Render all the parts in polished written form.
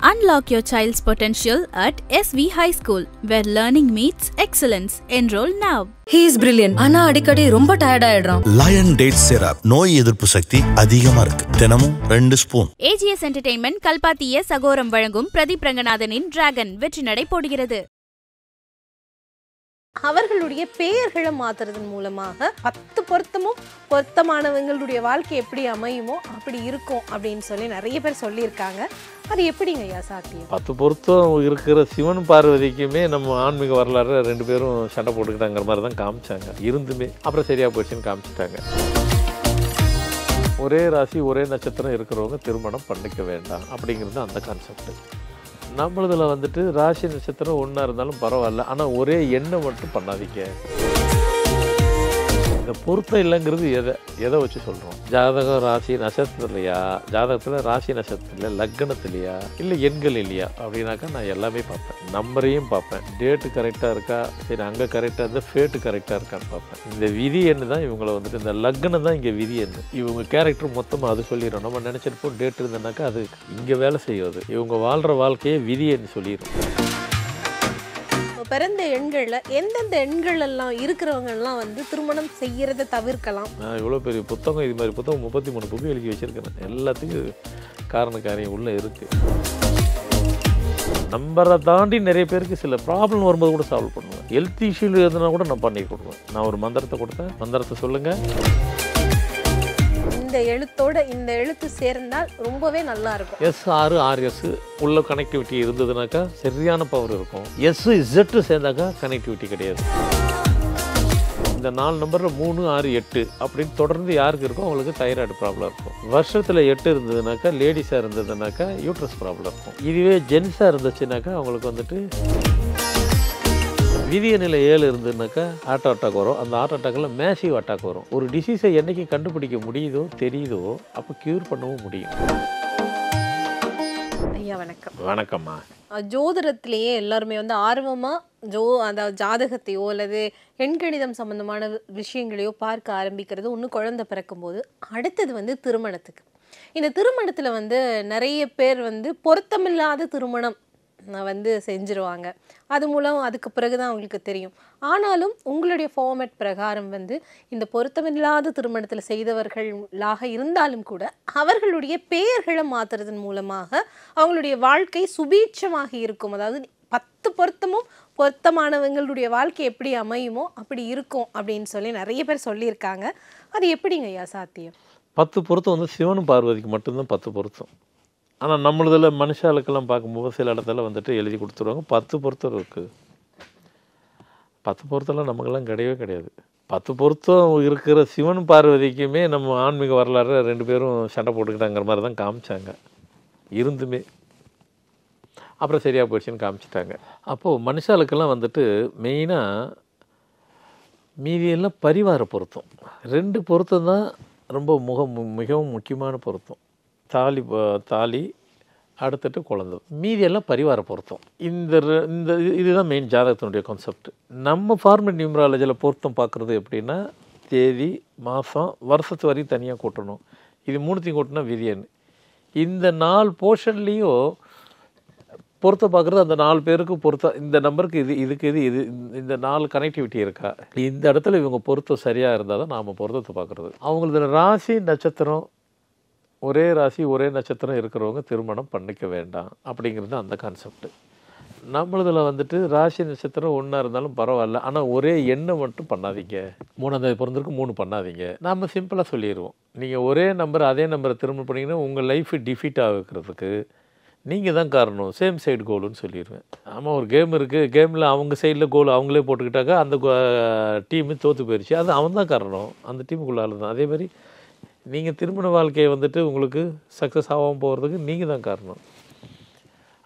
Unlock your child's potential at SV High School, where learning meets excellence. Enroll now. He is brilliant. ஆனா அடிக்கடி ரொம்ப tired ஆயிடுறான். Lion Date Syrup நோய் எதிர்ப்பு சக்தி அதிகமா இருக்கு. தினமும் 2 ஸ்பூன். AGS Entertainment கல்பாத்திய சகோரம் வழங்கும் பிரதீப் ரங்கநாதனின் டிராகன் வெற்றி நடை போடுகிறது. அவர்களுடைய பெயர்களை மாத்துறதன் மூலமாக 10 பொருத்தமும் பொருத்தமானவங்களுடைய வாழ்க்கை எப்படி அமையுமோ அப்படி இருக்கும் அப்படின்னு சொல்லி நிறைய பேர் சொல்லியிருக்காங்க. அது எப்படிங்க ஐயா சாத்தியம்? 10 பொருத்தம் இருக்கிற சிவன் பார்வதிக்குமே நம்ம ஆன்மீக வரலாறு 2 பேரும் சண்டை போட்டுக்கிட்டாங்கிற மாதிரி தான் காமிச்சாங்க. இருந்துமே அப்புறம் சரியா போச்சுன்னு காமிச்சிட்டாங்க. ஒரே ராசி ஒரே நட்சத்திரம் இருக்கிறவங்க திருமணம் பண்ணிக்க வேண்டாம் அப்படிங்கிறது அந்த கான்செப்ட். நம்மளதில் வந்துட்டு ராசி நட்சத்திரம் ஒன்றா இருந்தாலும் பரவாயில்ல, ஆனால் ஒரே எண்ணம் மட்டும் பண்ணாதீங்க. இந்த பொருத்தம் இல்லைங்கிறது எதை வச்சு சொல்கிறோம்? ஜாதகம் ராசி நட்சத்திரத்துலையா, ஜாதகத்தில் ராசி நட்சத்திரத்தில் லக்னத்துலையா, இல்லை எண்கள் இல்லையா அப்படின்னாக்கா நான் எல்லாமே பார்ப்பேன். நம்பரையும் பார்ப்பேன், டேட்டு கரெக்டாக இருக்கா, சரி அங்கே கரெக்டாக இருந்தால் ஃபேட்டு கரெக்டாக இருக்கான்னு பார்ப்பேன். இந்த விதி எண்ணு தான் இவங்களை வந்துட்டு, இந்த லக்னம் தான் இங்கே விதி எண்ணு. இவங்க கேரக்டர் மொத்தமாக அது சொல்லிடும். நம்ம நினச்சிருப்போம் டேட் இருந்ததுனாக்கா அது இங்கே வேலை செய்வது. இவங்க வாழ்கிற வாழ்க்கையை விதி எண்ணு சொல்லிடும். பிறந்த எண்கள்ல எந்தெந்த எண்கள் எல்லாம் இருக்கிறவங்க எல்லாம் வந்து திருமணம் செய்யறதை தவிர்க்கலாம்? நான் இவ்வளோ பெரிய புத்தகம், இது மாதிரி புத்தகம் 33 புக்கு எழுதி வச்சிருக்கிறேன். எல்லாத்துக்கும் காரணக்காரியம் உள்ள இருக்கு. நம்பரை தாண்டி நிறைய பேருக்கு சில ப்ராப்ளம் வரும்போது கூட சால்வ் பண்ணுவேன். ஹெல்த் இஷ்யூ எதுனா கூட நான் பண்ணி கொடுக்குவேன். நான் ஒரு மந்திரத்தை கொடுத்தேன், மந்திரத்தை சொல்லுங்க, இந்த எழுத்தோட இந்த எழுத்து சேர்ந்தால் ரொம்பவே நல்லா இருக்கும். SRRS உள்ள கனெக்டிவிட்டி இருந்ததுனாக்கா சரியான பவர் இருக்கும். SZ சேர்ந்தாக்கா கனெக்டிவிட்டி கிடையாது. இந்த 4 நம்பரில் 3, 6, 8 அப்படின்னு தொடர்ந்து யாருக்கு இருக்கும் அவங்களுக்கு தைராய்டு ப்ராப்ளம் இருக்கும். வருஷத்தில் 8 இருந்ததுனாக்கா, லேடிஸாக இருந்ததுனாக்கா யூட்ரஸ் ப்ராப்ளம் இருக்கும். இதுவே ஜென்ஸாக இருந்துச்சுனாக்கா அவங்களுக்கு வந்துட்டு விதிய நிலை 7 இருந்ததுனாக்கா ஹார்ட் அட்டாக் வரும். அந்த ஹார்ட் அட்டாக்கில் மேசிவ் அட்டாக் வரும். ஒரு டிசீஸை என்றைக்கு கண்டுபிடிக்க முடியுதோ தெரியுதோ அப்போ க்யூர் பண்ணவும் முடியும். ஐயா வணக்கம். வணக்கம்மா. ஜோதிடத்திலேயே எல்லாருமே வந்து ஆர்வமாக அதாவது ஜாதகத்தையோ அல்லது எண்கணிதம் சம்மந்தமான விஷயங்களையோ பார்க்க ஆரம்பிக்கிறது ஒன்று குழந்தை பிறக்கும்போது. அடுத்தது வந்து திருமணத்துக்கு. இந்த திருமணத்தில் வந்து நிறைய பேர் வந்து பொருத்தமில்லாத திருமணம் வந்து செஞ்சுருவாங்க. அது மூலம் அதுக்கு பிறகு தான் அவங்களுக்கு தெரியும். ஆனாலும் உங்களுடைய ஃபார்மேட் பிரகாரம் வந்து இந்த பொருத்தமில்லாத திருமணத்தில் செய்தவர்களாக இருந்தாலும் கூட அவர்களுடைய பெயர்களை மாற்றுறதன் மூலமாக அவங்களுடைய வாழ்க்கை சுபீட்சமாக இருக்கும். அதாவது 10 பொருத்தமும் பொருத்தமானவங்களுடைய வாழ்க்கை எப்படி அமையுமோ அப்படி இருக்கும் அப்படின்னு சொல்லி நிறைய பேர் சொல்லியிருக்காங்க. அது எப்படிங்க ஐயா சாத்தியம்? 10 பொருத்தம் வந்து சிவனும் பார்வதிக்கு மட்டும்தான் 10 பொருத்தம். ஆனால் நம்மளதில் மனுஷாளுக்கெல்லாம் பார்க்கும்போது சில இடத்துல வந்துட்டு எழுதி கொடுத்துருவாங்க 10 பொருத்தம் இருக்குது. 10 பொருத்தம்லாம் நமக்கெல்லாம் கிடையவே கிடையாது. 10 பொருத்தம் இருக்கிற சிவன் பார்வதிக்குமே நம்ம ஆன்மீக வரலாறு 2 பேரும் சண்டை போட்டுக்கிட்டாங்கிற மாதிரி தான் காமிச்சாங்க. இருந்துமே அப்புறம் சரியாக போயிடுச்சுன்னு காமிச்சிட்டாங்க. அப்போது மனுஷாளுக்கெல்லாம் வந்துட்டு மெயினாக மீதியெல்லாம் பரிவார பொருத்தம் 2 பொருத்தம் தான் ரொம்ப மிகவும் முக்கியமான பொருத்தம். தாலி அடுத்துட்டு குழந்தை, மீதியெல்லாம் பரிவார பொருத்தம். இதுதான் மெயின் ஜாதகத்தினுடைய கான்செப்ட். நம்ம ஃபார்மெட் நியூமராலஜியில் பொருத்தம் பார்க்குறது எப்படின்னா தேதி, மாதம், வருஷத்து வரையும் தனியாக கூட்டணும். இது 3த்தையும் கூட்டினா விதியன்னு. இந்த 4 போர்ஷன்லேயும் பொருத்தம் பார்க்குறது அந்த 4 பேருக்கு பொருத்தம். இந்த நம்பருக்கு இதுக்கு இது இந்த 4 கனெக்டிவிட்டி இருக்கா, இந்த இடத்துல இவங்க பொருத்தம் சரியாக இருந்தால் தான் நாம் பொருத்தத்தை பார்க்குறது. அவங்களது ராசி நட்சத்திரம் ஒரே ராசி ஒரே நட்சத்திரம் இருக்கிறவங்க திருமணம் பண்ணிக்க வேண்டாம் அப்படிங்கிறது அந்த கான்செப்ட். நம்மளதில் வந்துட்டு ராசி நட்சத்திரம் ஒன்றா இருந்தாலும் பரவாயில்ல, ஆனால் ஒரே எண்ணம் மட்டும் பண்ணாதீங்க. 3ஆவது பிறந்திருக்கு 3 பண்ணாதீங்க. நாம் சிம்பிளாக சொல்லிடுவோம். நீங்கள் ஒரே நம்பர் அதே நம்பரை திருமணம் பண்ணிங்கன்னா உங்கள் லைஃப் டிஃபீட் ஆகிறதுக்கு நீங்கள் தான் காரணம். சேம் சைடு கோலுன்னு சொல்லிடுவேன். ஆமாம், ஒரு கேம் இருக்குது, கேமில் அவங்க சைடில் கோல் அவங்களே போட்டுக்கிட்டாக்கா அந்த டீமு தோற்று போயிடுச்சு. அது அவன் தான் காரணம், அந்த டீமுக்குள்ளால தான். அதே மாதிரி நீங்கள் திருமண வாழ்க்கையை வந்துட்டு உங்களுக்கு சக்ஸஸ் ஆகாமல் போகிறதுக்கு நீங்கள் தான் காரணம்.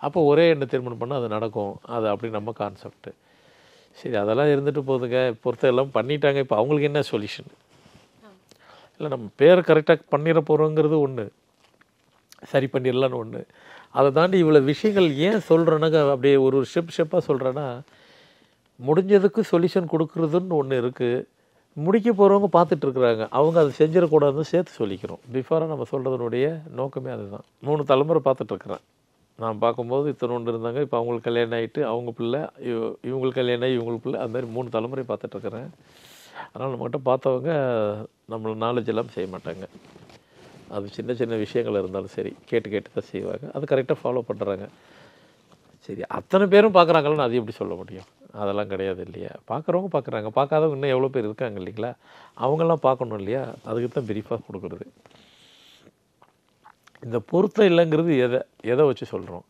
அப்போ ஒரே எண்ணெய் திருமணம் பண்ணால் அது நடக்கும். அது அப்படி நம்ம கான்செப்ட்டு. சரி, அதெல்லாம் இருந்துட்டு போகுதுங்க. பொறுத்த எல்லாம் பண்ணிட்டாங்க. இப்போ அவங்களுக்கு என்ன சொல்யூஷன்? இல்லை, நம்ம பேரை கரெக்டாக பண்ணிட போகிறோங்கிறது ஒன்று, சரி பண்ணிடலான்னு ஒன்று. அதை தாண்டி இவ்வளோ விஷயங்கள் ஏன் சொல்கிறேன்னாக்கா அப்படியே ஒரு ஸ்டெப்பாக சொல்கிறேன்னா, முடிஞ்சதுக்கு சொல்யூஷன் கொடுக்குறதுன்னு ஒன்று இருக்குது. முடிக்க போகிறவங்க பார்த்துட்ருக்குறாங்க, அவங்க அதை செஞ்சிடக்கூடாதுன்னு சேர்த்து சொல்லிக்கிறோம். பிஃபோராக நம்ம சொல்கிறதுனுடைய நோக்கமே அதுதான். 3 தலைமுறை பார்த்துட்ருக்குறேன். நான் பார்க்கும்போது இத்தனோண்டு இருந்தாங்க. இப்போ அவங்களுக்கு கல்யாணம் ஆகிட்டு அவங்க பிள்ளை, இவங்களுக்கு கல்யாணம் ஆகி இவங்களுக்கு பிள்ளை, அது மாதிரி 3 தலைமுறை பார்த்துட்ருக்குறேன். அதனால் நம்மகிட்ட பார்த்தவங்க நம்மளை நாலேஜ் எல்லாம் செய்ய மாட்டாங்க. அது சின்ன சின்ன விஷயங்கள் இருந்தாலும் சரி கேட்டு கேட்டு தான் செய்வாங்க. அது கரெக்டாக ஃபாலோ பண்ணுறாங்க. சரி, அத்தனை பேரும் பார்க்குறாங்கன்னு அது எப்படி சொல்ல முடியும்? அதெல்லாம் கிடையாது இல்லையா? பார்க்குறவங்க பார்க்குறாங்க, பார்க்காதவங்க இன்னும் எவ்வளோ பேர் இருக்காங்க இல்லைங்களா? அவங்கெல்லாம் பார்க்கணும் இல்லையா? அதுக்கு தான் பிரீஃபாக கொடுக்குறது. இந்த பொருத்தம் இல்லைங்கிறது எதை வச்சு சொல்கிறோம்?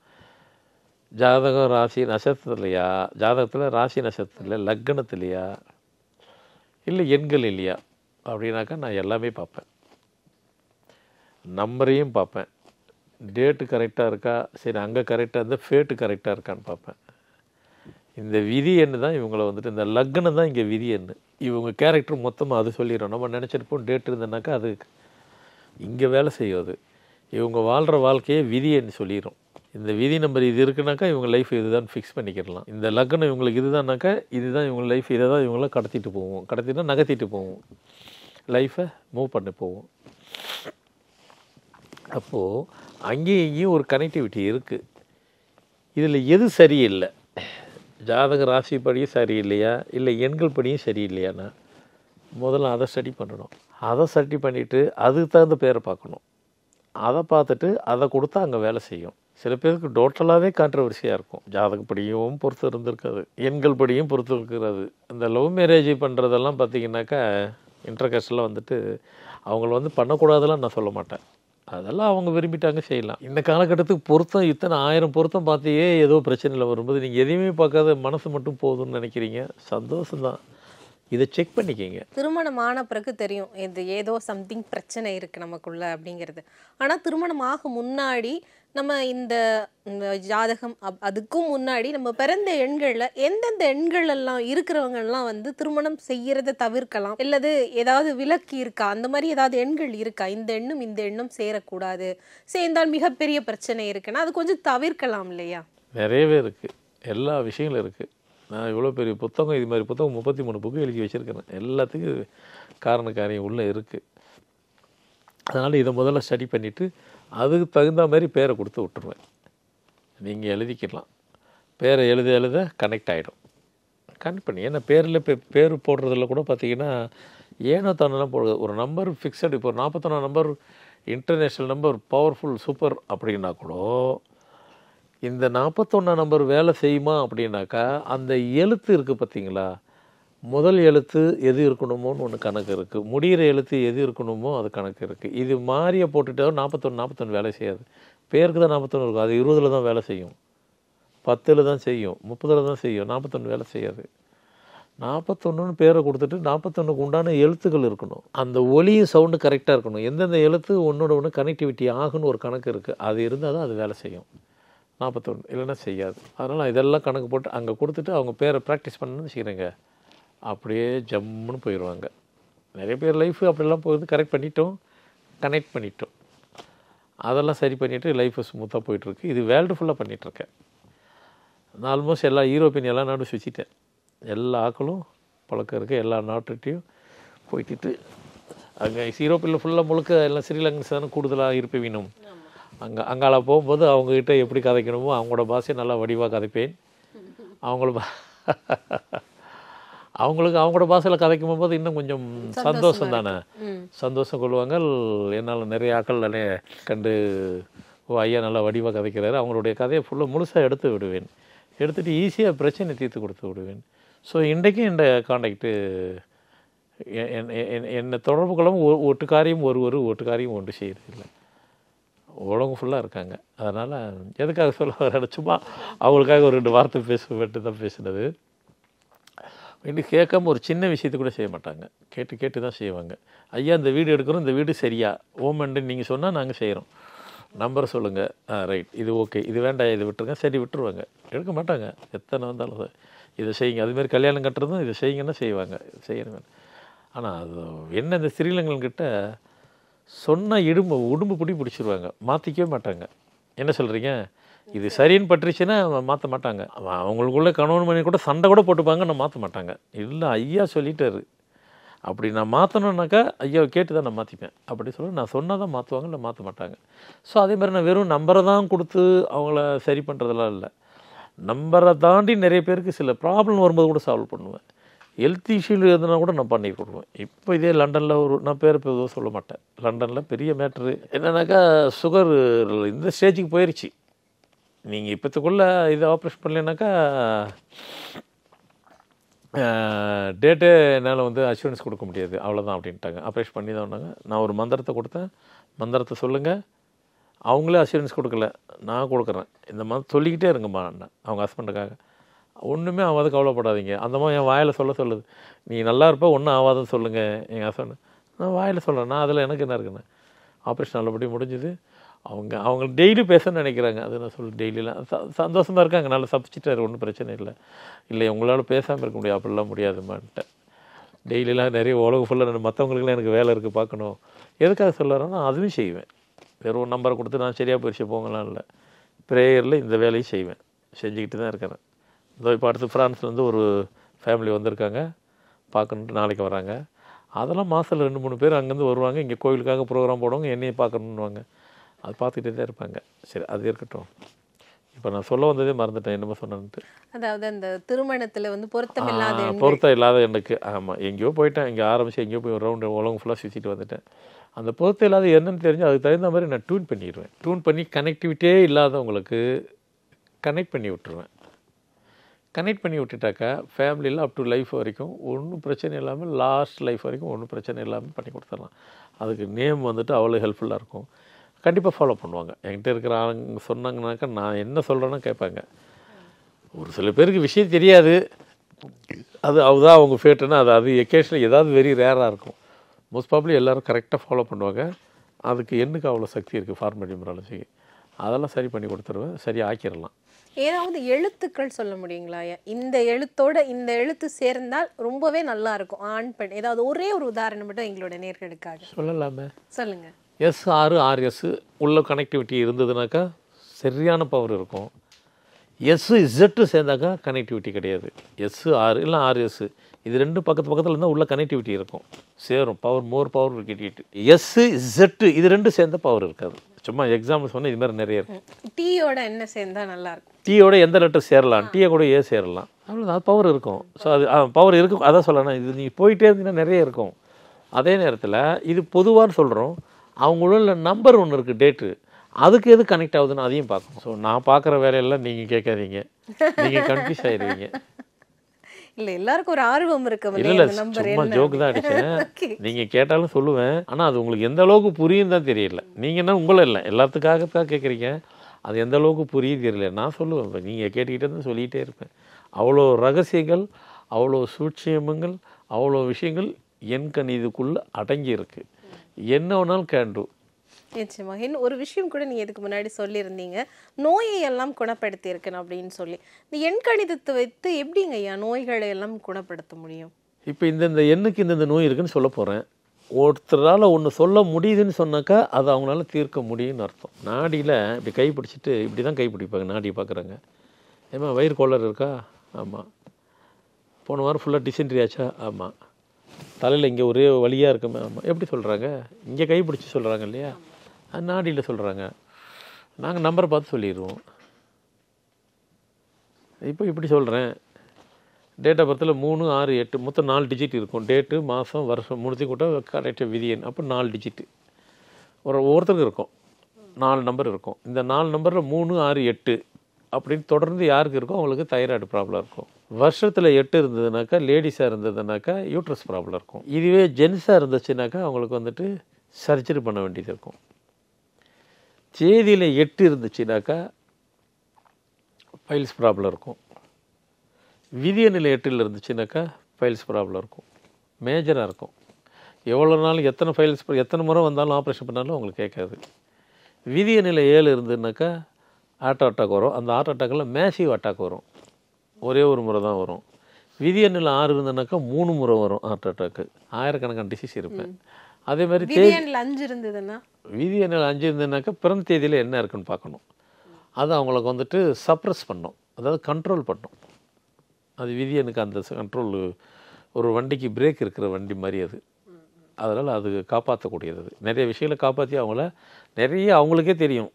ஜாதகம் ராசி நட்சத்திரத்துலையா, ஜாதகத்தில் ராசி நட்சத்திரத்தில் லக்னத்துலையா, இல்லை எண்கள் இல்லையா அப்படின்னாக்கா நான் எல்லாமே பார்ப்பேன். நம்பரையும் பார்ப்பேன். டேட்டு கரெக்டாக இருக்கா, சரி அங்கே கரெக்டாக இருந்தால் ஃபேட்டு கரெக்டாக இருக்கான்னு பார்ப்பேன். இந்த விதி எண்ணு தான் இவங்களை வந்துட்டு, இந்த லக்னம் தான் இங்கே விதி எண்ணு. இவங்க கேரக்டர் மொத்தமாக அது சொல்லிடும். நம்ம நினச்சிருப்போம் டேட் இருந்ததுனாக்கா அது இங்கே வேலை செய்யும். அது இவங்க வாழ்கிற வாழ்க்கையே விதி எண்ணு சொல்லிடும். இந்த விதி நம்பர் இது இருக்குனாக்கா இவங்க லைஃப் இதுதான் ஃபிக்ஸ் பண்ணிக்கிடலாம். இந்த லக்னம் இவங்களுக்கு இதுதான்னாக்கா இதுதான் இவங்க லைஃப், இதை தான் இவங்கள கடத்திட்டு போவோம். கடத்தினா நகர்த்திட்டு போவோம், லைஃப்பை மூவ் பண்ணி போவோம். அப்போது அங்கேயும் இங்கேயும் ஒரு கனெக்டிவிட்டி இருக்குது. இதில் எது சரியில்லை? ஜாதக ராசிப்படியும் சரியில்லையா, இல்லை எண்கள் படியும் சரியில்லையாண்ணா முதல்ல அதை ஸ்டடி பண்ணணும். அதை ஸ்டடி பண்ணிவிட்டு அதுக்கு தகுந்த பேரை பார்க்கணும். அதை பார்த்துட்டு அதை கொடுத்தா அங்கே வேலை செய்யும். சில பேருக்கு டோட்டலாகவே கான்ட்ரவர்சியாக இருக்கும். ஜாதகப்படியும் பொறுத்து இருந்திருக்காது, எண்கள் படியும் பொறுத்து இருக்கிறது. இந்த லவ் மேரேஜ் பண்ணுறதெல்லாம் பார்த்திங்கனாக்கா இன்டர்காஸ்டெலாம் வந்துட்டு அவங்கள பண்ணக்கூடாதெல்லாம் நான் சொல்ல மாட்டேன். அதெல்லாம் அவங்க விரும்பிட்டாங்க, செய்யலாம். இந்த காலகட்டத்துக்கு பொருத்தம் இத்தனை 1000 பொருத்தம் பார்த்தியே ஏதோ பிரச்சனையில் வரும்போது நீங்கள் எதையுமே பார்க்காத மனசு மட்டும் போதும்னு நினைக்கிறீங்க, சந்தோஷம்தான். இதை செக் பண்ணிக்கிங்க. திருமணம் ஆன பிறகு தெரியும் இது ஏதோ சம்திங் பிரச்சனை இருக்குது நமக்குள்ள அப்படிங்கிறது. ஆனால் திருமணம் ஆக முன்னாடி நம்ம இந்த ஜாதகம் அதுக்கும் முன்னாடி நம்ம பிறந்த எண்களில் எந்தெந்த எண்கள் எல்லாம் இருக்கிறவங்கெல்லாம் திருமணம் செய்யறதை தவிர்க்கலாம், இல்லது ஏதாவது விலக்கு இருக்கா, அந்த மாதிரி ஏதாவது எண்கள் இருக்கா, இந்த எண்ணும் இந்த எண்ணும் சேரக்கூடாது, சேர்ந்தால் மிகப்பெரிய பிரச்சனை இருக்குன்னா அது கொஞ்சம் தவிர்க்கலாம் இல்லையா? நிறையவே இருக்குது, எல்லா விஷயங்களும் இருக்குது. நான் இவ்வளோ பெரிய புத்தகம், இது மாதிரி புத்தகம் 33 புக்கு எழுதி வச்சுருக்கிறேன். எல்லாத்துக்கும் காரணம் உள்ளே இருக்குது. அதனால் இதை முதல்ல ஸ்டடி பண்ணிவிட்டு அதுக்கு தகுந்த மாதிரி பேரை கொடுத்து விட்டுருவேன். நீங்கள் எழுதிக்கலாம். பேரை எழுத கனெக்ட் ஆகிடும். கனெக்ட் பண்ணி, ஏன்னா பேரில் பேர் போடுறதில்ல கூட பார்த்திங்கன்னா ஏனோ தானெல்லாம் போடுறது. ஒரு நம்பர் ஃபிக்ஸடு, இப்போ 41 number international number, powerful, super அப்படின்னா கூட இந்த 41 நம்பர் வேலை செய்யுமா அப்படின்னாக்கா அந்த எழுத்து இருக்குது பார்த்தீங்களா, முதல் எழுத்து எது இருக்கணுமோன்னு ஒன்று கணக்கு இருக்குது, முடிகிற எழுத்து எது இருக்கணுமோ அது கணக்கு இருக்குது. இது மாறிய போட்டுட்டா 41 வேலை செய்யாது. பேருக்கு தான் 41 இருக்கும், அது 20 தான் வேலை செய்யும், 10 தான் செய்யும், 30 தான் செய்யும், 41 வேலை செய்யாது. 41 பேரை கொடுத்துட்டு 41க்கு உண்டான எழுத்துக்கள் இருக்கணும், அந்த ஒலியும் சவுண்டு கரெக்டாக இருக்கணும், எந்தெந்த எழுத்து ஒன்றோட ஒன்று கனெக்டிவிட்டி ஆகுன்னு ஒரு கணக்கு இருக்குது. அது இருந்தால் தான் அது வேலை செய்யும். 41 இல்லைன்னா செய்யாது. அதனால் இதெல்லாம் கணக்கு போட்டு அங்கே கொடுத்துட்டு அவங்க பேரை ப்ராக்டிஸ் பண்ணணும்னு வச்சுக்கிறேங்க, அப்படியே ஜம்முன்னு போயிடுவாங்க. நிறைய பேர் லைஃபு அப்படிலாம் போகுது. கரெக்ட் பண்ணிட்டோம், கனெக்ட் பண்ணிட்டோம், அதெல்லாம் சரி பண்ணிவிட்டு லைஃபு ஸ்மூத்தாக போயிட்டுருக்கு. இது வேர்ல்டு ஃபுல்லாக பண்ணிகிட்ருக்கேன். நான் ஆல்மோஸ்ட் எல்லா யூரோப்பியன் எல்லா நாடும் சுற்றிட்டேன். எல்லா ஆக்களும் பழக்கம் இருக்குது, எல்லா நாட்டுகிட்டையும் போயிட்டு அங்கே யூரோப்பியில் ஃபுல்லாக முழுக்க எல்லாம் ஸ்ரீலங்கன்ஸ் தானே கூடுதலாக இருப்பேன். அங்கால போகும்போது அவங்கக்கிட்ட எப்படி கதைக்கணுமோ அவங்களோட பாஷையை நல்லா வடிவாக கதைப்பேன். அவங்களுக்கு அவங்களோட பாஷையில் கதைக்கும் போது இன்னும் கொஞ்சம் சந்தோஷம் தானே, சந்தோஷம் கொள்வாங்க. என்னால் நிறைய ஆக்கள் கண்டு ஐயா நல்லா வடிவாக கதைக்கிறாரு, அவங்களுடைய கதையை ஃபுல்லாக முழுசாக எடுத்து விடுவேன். எடுத்துகிட்டு ஈஸியாக பிரச்சனை தீர்த்து கொடுத்து விடுவேன். ஸோ இன்றைக்கும் இந்த காண்டாக்டு என்னை தொடர்பு கொள்ளாமல் ஒட்டுக்காரியும் ஒட்டுக்காரியும் ஒன்று செய்யறதில்லை. உலகம் ஃபுல்லாக இருக்காங்க. அதனால் எதுக்காக சொல்ல சும்மா அவங்களுக்காக ஒரு 2 வார்த்தை பேசப்பட்டு தான் பேசுனது. இன்னும் கேட்காம ஒரு சின்ன விஷயத்தை கூட செய்ய மாட்டாங்க, கேட்டு தான் செய்வாங்க. ஐயா இந்த வீடு எடுக்கிறோம், இந்த வீடு சரியா ஓமண்டு நீங்கள் சொன்னால் நாங்கள் செய்கிறோம், நம்பர் சொல்லுங்கள், ரைட் இது ஓகே, இது வேண்டாம் இதை விட்டுருங்க, சரி விட்டுருவாங்க, எடுக்க மாட்டாங்க. எத்தனை வந்தாலும் இதை செய்யுங்க, அதுமாரி கல்யாணம் கட்டுறதும் இதை செய்யுங்கன்னா செய்வாங்க, செய்யணும். ஆனால் அது என்ன, இந்த ஸ்ரீலங்கன்கிட்ட சொன்னால் உடும்பு பிடிச்சிருவாங்க, மாற்றிக்கவே மாட்டாங்க. என்ன சொல்கிறீங்க, இது சரின்னு பட்டுருச்சுன்னா மாற்ற மாட்டாங்க. அவங்களுக்குள்ளே கணவன் மனைவி கூட சண்டை கூட போட்டுப்பாங்க, நான் மாற்ற மாட்டாங்க. இல்லை ஐயா சொல்லிட்டாரு, அப்படி நான் மாற்றணுன்னாக்கா ஐயா கேட்டு தான் நான் மாற்றிப்பேன். அப்படி சொல்லி நான் சொன்னால் தான் மாற்றுவாங்க, இல்லை மாற்ற மாட்டாங்க. ஸோ அதே மாதிரி நான் வெறும் நம்பரை தான் கொடுத்து அவங்கள சரி பண்ணுறதெல்லாம் இல்லை. நம்பரை தாண்டி நிறைய பேருக்கு சில ப்ராப்ளம் வரும்போது கூட சால்வ் பண்ணுவேன். ஹெல்த் இஷ்யூவில் எதுனா கூட நான் பண்ணி கொடுப்பேன். இப்போ இதே லண்டனில் நான் பேர் இப்போ எதுவும் சொல்ல மாட்டேன். லண்டனில் பெரிய மேட்ரு என்னன்னாக்கா சுகர் இந்த ஸ்டேஜுக்கு போயிடுச்சு. நீங்கள் இப்போத்துக்குள்ளே இது ஆப்ரேஷன் பண்ணலைனாக்கா டேட்டே என்னால் அஷூரன்ஸ் கொடுக்க முடியாது, அவ்வளோதான் அப்படின்ட்டாங்க. ஆப்ரேஷன் பண்ணி தான் வந்தாங்க. நான் ஒரு மந்திரத்தை கொடுத்தேன், மந்திரத்தை சொல்லுங்கள். அவங்களே அஷூரன்ஸ் கொடுக்கல, நான் கொடுக்குறேன். இந்த மாதிரி சொல்லிக்கிட்டே இருங்கம்மா அவங்க ஹஸ்பண்டுக்காக. ஒன்றுமே ஆகாது, கவலைப்படாதீங்க. அந்த மாதிரி என் வாயில் சொல்லுது. நீ நல்லா இருப்ப, ஒன்றும் ஆகாதுன்னு சொல்லுங்கள் எங்கள் ஹஸ்பண்ட். நான் வாயில் சொல்கிறேன், நான் அதில் எனக்கு என்ன இருக்குன்னு. ஆப்ரேஷன் நல்லபடியும் முடிஞ்சுது. அவங்க டெய்லி பேசணும்னு நினைக்கிறாங்க. அது நான் டெய்லியெலாம் சந்தோஷமாக இருக்காங்க, நல்லா சப்ஸ்டிட்டார், ஒன்றும் பிரச்சனை இல்லை உங்களால் பேசாமல் இருக்க முடியாது, அப்படிலாம் முடியாதுமான்ட்டு. டெய்லியெலாம் நிறைய உலகம் ஃபுல்லாக மற்றவங்களுக்குலாம் எனக்கு வேலை இருக்குது பார்க்கணும். எதுக்காக சொல்லுறேன்னா அதுவும் செய்வேன். வெறும் நம்பரை கொடுத்து நான் சரியாக போயிடுச்சு போங்கலாம் இல்லை. ப்ரேயரில் இந்த வேலையும் செய்வேன், செஞ்சுக்கிட்டு தான் இருக்கிறேன். இப்போ அடுத்து ஃப்ரான்ஸ்லேருந்து ஒரு ஃபேமிலி வந்திருக்காங்க, பார்க்கணுன்ட்டு நாளைக்கு வராங்க. அதெல்லாம் மாதத்தில் 2-3 பேர் அங்கேருந்து வருவாங்க, இங்கே கோயிலுக்காக ப்ரோக்ராம் போடுவாங்க, என்னையும் பார்க்கணுன்னுவாங்க. அது பார்த்துக்கிட்டே தான் இருப்பாங்க. சரி, அது இருக்கட்டும். இப்போ நான் சொல்ல வந்ததே மறந்துட்டேன், என்னமோ சொன்னேன்ட்டு. அதாவது அந்த திருமணத்தில் பொருத்தம் இல்லாத எனக்கு. ஆமாம், எங்கேயோ போயிட்டேன், இங்கே ஆரம்பித்து எங்கேயோ போய் ரவுண்டு உலகம் ஃபுல்லாக சுற்றிட்டு வந்துட்டேன். அந்த பொருத்தம் இல்லாத என்னன்னு தெரிஞ்சு அதுக்கு தகுந்த மாதிரி நான் டியூன் பண்ணிடுவேன். டியூன் பண்ணி கனெக்டிவிட்டியே இல்லாதவங்களுக்கு கனெக்ட் பண்ணி விட்டுருவேன். கனெக்ட் பண்ணி விட்டுட்டாக்கா ஃபேமிலியில் அப் டு லைஃப் வரைக்கும் ஒன்றும் பிரச்சனை இல்லாமல், லாஸ்ட் லைஃப் வரைக்கும் ஒன்றும் பிரச்சனை இல்லாமல் பண்ணி கொடுத்துடலாம். அதுக்கு நேம் அவ்வளோ ஹெல்ப்ஃபுல்லாக இருக்கும். கண்டிப்பாக ஃபாலோ பண்ணுவாங்க. என்கிட்ட இருக்கிற ஆளுங்க சொன்னாங்கனாக்கா நான் என்ன சொல்கிறேன்னா கேட்பாங்க. ஒரு சில பேருக்கு விஷயம் தெரியாது, அதுதான் அவங்க ஃபேட்டுன்னா அது எக்கேஷனில் ஏதாவது வெரி ரேராக இருக்கும். மோஸ்ட் ப்ராபப்லி எல்லோரும் கரெக்டாக ஃபாலோ பண்ணுவாங்க. அதுக்கு என்னுக்கு அவ்வளோ சக்தி இருக்குது ஃபார்மேட் நியூமராலஜிக்கு. அதெல்லாம் சரி பண்ணி கொடுத்துருவேன், சரியாக ஆக்கிடலாம். ஏதாவது எழுத்துக்கள் சொல்ல முடியுங்களா? இந்த எழுத்தோட இந்த எழுத்து சேர்ந்தால் ரொம்பவே நல்லா இருக்கும், ஆண் பெண், ஏதாவது ஒரே ஒரு உதாரணம் மட்டும் எங்களோட நேர்களுக்காக சொல்லலாமே. சொல்லுங்கள். S6 RS உள்ள கனெக்டிவிட்டி இருந்ததுனாக்கா சரியான பவர் இருக்கும். SZ சேர்ந்தாக்கா கனெக்டிவிட்டி கிடையாது. S6 இல்லை RS இது ரெண்டும் பக்கத்தில் இருந்தால் உள்ள கனெக்டிவிட்டி இருக்கும், சேரும், பவர் மோர் பவர் கிட்டிட்டு. SZ இது ரெண்டும் சேர்ந்த பவர் இருக்காது. சும்மா எக்ஸாம்பிள் சொன்னால் இது மாதிரி நிறைய இருக்கும். டீயோட என்ன சேர்ந்தால் நல்லாயிருக்கும்? டீயோட எந்த லெட்டர் சேரலாம், டீயை கூட ஏ சேரலாம், அவ்வளோ அது பவர் இருக்கும். ஸோ அது பவர் இருக்கும். அதான் சொல்லணும், இது நீங்கள் போயிட்டே இருந்தீங்கன்னா நிறைய இருக்கும். அதே நேரத்தில் இது பொதுவான்னு சொல்கிறோம், அவங்களோட நம்பர் ஒன்று இருக்குது, டேட்டு, அதுக்கு எது கனெக்ட் ஆகுதுன்னு அதையும் பார்க்கணும். ஸோ நான் பார்க்குற வேலையெல்லாம் நீங்கள் கேட்காதீங்க, நீங்கள் கன்ஃபியூஸ் ஆகிடுவீங்க. இல்லை, எல்லாருக்கும் ஒரு ஆர்வம் இருக்கு. இல்லை, சும்மா ஜோக்கு தான் அடித்தேன். நீங்கள் கேட்டாலும் சொல்லுவேன், ஆனால் அது உங்களுக்கு எந்த அளவுக்கு புரியும் தான் தெரியல. நீங்கள் என்ன உங்களை இல்லை எல்லாத்துக்காகத்தான் கேட்குறீங்க, அது எந்த அளவுக்கு புரியும் தெரியல. நான் சொல்லுவேன், இப்போ நீங்கள் கேட்டுக்கிட்டே தான் சொல்லிகிட்டே இருப்பேன். அவ்வளோ ரகசியங்கள், அவ்வளோ சூட்சியமங்கள், அவ்வளோ விஷயங்கள் என் இதுக்குள்ளே அடங்கி இருக்குது. என்ன வேணாலும் கேண்டு. நிச்சயமாக. இன்னும் ஒரு விஷயம் கூட நீங்கள் இதுக்கு முன்னாடி சொல்லியிருந்தீங்க, நோயை எல்லாம் குணப்படுத்தி இருக்கணும் அப்படின்னு சொல்லி. இந்த எண்கணிதத்தை வைத்து எப்படிங்க ஐயா நோய்களை எல்லாம் குணப்படுத்த முடியும்? இப்போ இந்த எண்ணுக்கு இந்த நோய் இருக்குன்னு சொல்ல போகிறேன். ஒருத்தரால் ஒன்று சொல்ல முடியுதுன்னு சொன்னாக்கா அது அவங்களால தீர்க்க முடியும்னு அர்த்தம். நாடியில் இப்படி கை பிடிச்சிட்டு இப்படி தான் கை பிடிப்பாங்க, நாடியை பார்க்குறாங்க. ஏமா வயிறு கோளாறு இருக்கா? ஆமாம். போன வாரம் ஃபுல்லாக டிசென்ட்ரி ஆச்சா? ஆமாம். தலையில் இங்கே ஒரே வலியாக இருக்குமே? ஆமாம். எப்படி சொல்கிறாங்க? இங்கே கை பிடிச்சி சொல்கிறாங்க இல்லையா, அது நாடியில் சொல்கிறாங்க. நாங்கள் நம்பரை பார்த்து சொல்லிடுவோம். இப்போ இப்படி சொல்கிறேன், டேட் ஆஃப் பர்த்தில் 3, 6, 8 மொத்தம் 4 டிஜிட் இருக்கும். டேட்டு, மாதம், வருஷம் மூணுத்தி கூட கரெக்டாக விதியன். அப்போ 4 டிஜிட்டு ஒவ்வொருத்தருக்கு இருக்கும், 4 நம்பர் இருக்கும். இந்த 4 நம்பரில் 3, 6, 8 அப்படின்னு தொடர்ந்து யாருக்கு இருக்கோ அவங்களுக்கு தைராய்டு ப்ராப்ளம் இருக்கும். வருஷத்தில் 8 இருந்ததுனாக்கா, லேடிஸாக இருந்ததுனாக்கா யூட்ரஸ் ப்ராப்ளம் இருக்கும். இதுவே ஜென்ஸாக இருந்துச்சுனாக்கா அவங்களுக்கு சர்ஜரி பண்ண வேண்டியது இருக்கும். தேதியில் 8 இருந்துச்சுனாக்கா பைல்ஸ் ப்ராப்ளம் இருக்கும். விதியனில் 8 இருந்துச்சுனாக்கா பைல்ஸ் ப்ராப்ளம் இருக்கும், மேஜராக இருக்கும். எவ்வளோ நாள் எத்தனை முறை வந்தாலும் ஆப்ரேஷன் பண்ணாலும் அவங்களுக்கு கேட்காது. விதியனில் 7 இருந்ததுனாக்கா ஹார்ட் அட்டாக் வரும். அந்த ஹார்ட் அட்டாக்கில் மேசிவ் அட்டாக் வரும், ஒரே ஒரு முறை தான் வரும். விதியனில் 6 இருந்ததுனாக்கா 3 முறை வரும் ஹார்ட் அட்டாக்கு. ஆயிரக்கணக்கான டிசீஸ் இருப்பேன். அதே மாதிரி விதியனில் 5 இருந்ததுன்னா, விதியனில் 5 இருந்ததுனாக்கா பிறந்த தேதியில் என்ன இருக்குன்னு பார்க்கணும். அது அவங்களுக்கு சப்ரஸ் பண்ணும், அதாவது கண்ட்ரோல் பண்ணும். அது விதியனுக்கு அந்த கண்ட்ரோல் ஒரு வண்டிக்கு பிரேக் இருக்கிற வண்டி மாதிரி அது. அதனால் அது காப்பாற்றக்கூடியது. அது நிறைய விஷயங்களை காப்பாற்றி நிறைய அவங்களுக்கே தெரியும்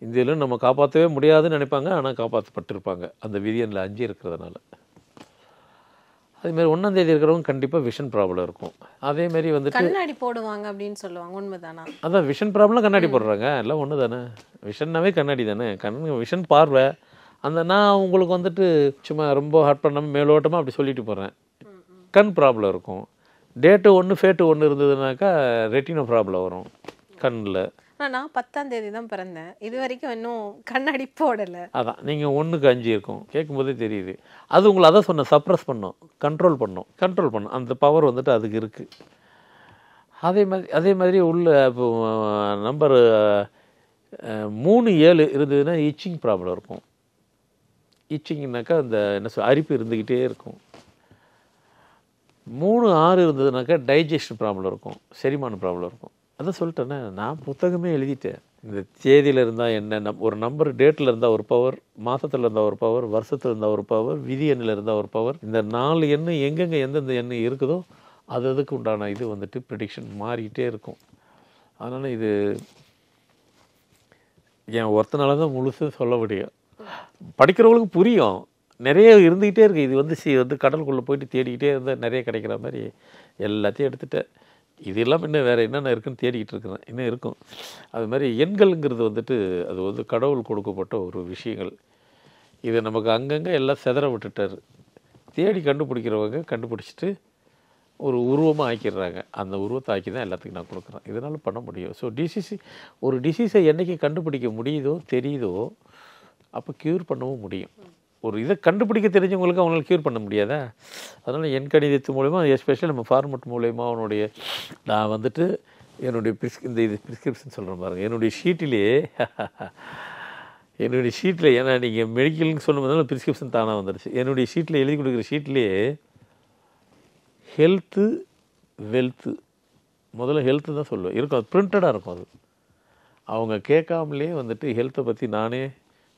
இந்த இதில் நம்ம காப்பாற்றவே முடியாதுன்னு நினைப்பாங்க, ஆனால் காப்பாற்றப்பட்டிருப்பாங்க அந்த விதியனில் 5 இருக்கிறதுனால. அதேமாதிரி 1ஆம் தேதி இருக்கிறவங்க கண்டிப்பாக விஷன் ப்ராப்ளம் இருக்கும். அதேமாரி வந்துட்டு கண்ணாடி போடுவாங்க அப்படின்னு சொல்லுவாங்க, உண்மைதானா? அதான் விஷன் ப்ராப்ளம் கண்ணாடி போடுறாங்க, எல்லாம் ஒன்று தானே. விஷன்னாவே கண்ணாடி தானே. விஷன் பார்வை அந்த நான் உங்களுக்கு வந்துட்டு சும்மா ரொம்ப ஹார்ட் பண்ணாமல் மேலோட்டமாக அப்படி சொல்லிட்டு போகிறேன். கண் ப்ராப்ளம் இருக்கும். டேட்டு 1 ஃபேட்டு 1 இருந்ததுனாக்கா ரெட்டினோ ப்ராப்ளம் வரும் கண்ணில். நான் 10ஆம் தேதி தான் பிறந்தேன், இது வரைக்கும் இன்னும் கண்ணாடி போடலை. அதான் நீங்கள் 1க்கு 5 இருக்கும், கேட்கும்போதே தெரியுது. அது உங்களை அதான் சொன்ன சப்ரஸ் பண்ணும், கண்ட்ரோல் பண்ணும். அந்த பவர் வந்துட்டு அதுக்கு இருக்குது. அதே மாதிரி உள்ள இப்போ நம்பர் 3, 7 இருந்ததுன்னா இச்சிங் ப்ராப்ளம் இருக்கும். இச்சிங்னாக்கா அந்த அரிப்பு இருந்துக்கிட்டே இருக்கும். 3, 6 இருந்ததுனாக்கா டைஜஷன் ப்ராப்ளம் இருக்கும், செரிமான ப்ராப்ளம் இருக்கும். அதான் சொல்லிட்டேன்னே, நான் புத்தகமே எழுதிட்டேன். இந்த தேதியில் இருந்தால் என்ன, ஒரு நம்பர் டேட்டில் இருந்தால் ஒரு பவர், மாதத்தில் இருந்தால் ஒரு பவர், வருஷத்தில் இருந்தால் ஒரு பவர், விதி எண்ணில் இருந்தால் ஒரு பவர். இந்த 4 எண்ணு எங்கெங்கே எந்தெந்த எண்ணு இருக்குதோ அதுக்கு உண்டான இது வந்துட்டு ப்ரெடிக்ஷன் மாறிக்கிட்டே இருக்கும். அதனால் இது என் ஒருத்தனால தான் முழுசும் சொல்ல முடியும். படிக்கிறவங்களுக்கு புரியும், நிறைய இருந்துக்கிட்டே இருக்குது. இது வந்து கடலுக்குள்ளே போயிட்டு தேடிக்கிட்டே இருந்தால் நிறைய கிடைக்கிற மாதிரி எல்லாத்தையும் எடுத்துகிட்டேன். இது இல்லாமல் இன்னும் வேறு என்னென்ன இருக்குன்னு தேடிக்கிட்டு இருக்கிறேன், இன்னும் இருக்கும். அது மாதிரி எண்கள்ங்கிறது வந்துட்டு அது வந்து கடவுள் கொடுக்கப்பட்ட ஒரு விஷயங்கள். இதை நமக்கு அங்கங்கே எல்லாம் செதற விட்டுட்டார். தேடி கண்டுபிடிக்கிறவங்க கண்டுபிடிச்சிட்டு ஒரு உருவமாக ஆக்கிடுறாங்க. அந்த உருவத்தை ஆக்கி தான் எல்லாத்துக்கும் நான் கொடுக்குறேன். இதனால் பண்ண முடியும். ஸோ ஒரு டிசீஸை என்றைக்கு கண்டுபிடிக்க முடியுதோ தெரியுதோ அப்போ க்யூர் பண்ணவும் முடியும். ஒரு இதை கண்டுபிடிக்க தெரிஞ்சவங்களுக்கு அவங்களால க்யூர் பண்ண முடியாதா? அதனால் என் கணிதத்து மூலயமா, எஸ்பெஷலி நம்ம ஃபார்மெட் மூலயமா நான் வந்துட்டு என்னுடைய ப்ரிஸ்கிரிப்ஷன் சொல்கிறேன் பாருங்கள். என்னுடைய ஷீட்டில் ஏன்னா நீங்கள் மெடிக்கல்னு சொல்லும்போது ப்ரிஸ்கிரிப்ஷன் தானாக வந்துடுச்சு. என்னுடைய ஷீட்டில் எழுதி கொடுக்குற ஷீட்லேயே ஹெல்த்து வெல்த்து, முதல்ல ஹெல்த்து தான் சொல்லுவேன் இருக்கும். அது பிரிண்டடாக இருக்கும். அது அவங்க கேட்காமலே வந்துட்டு ஹெல்த்தை பற்றி நானே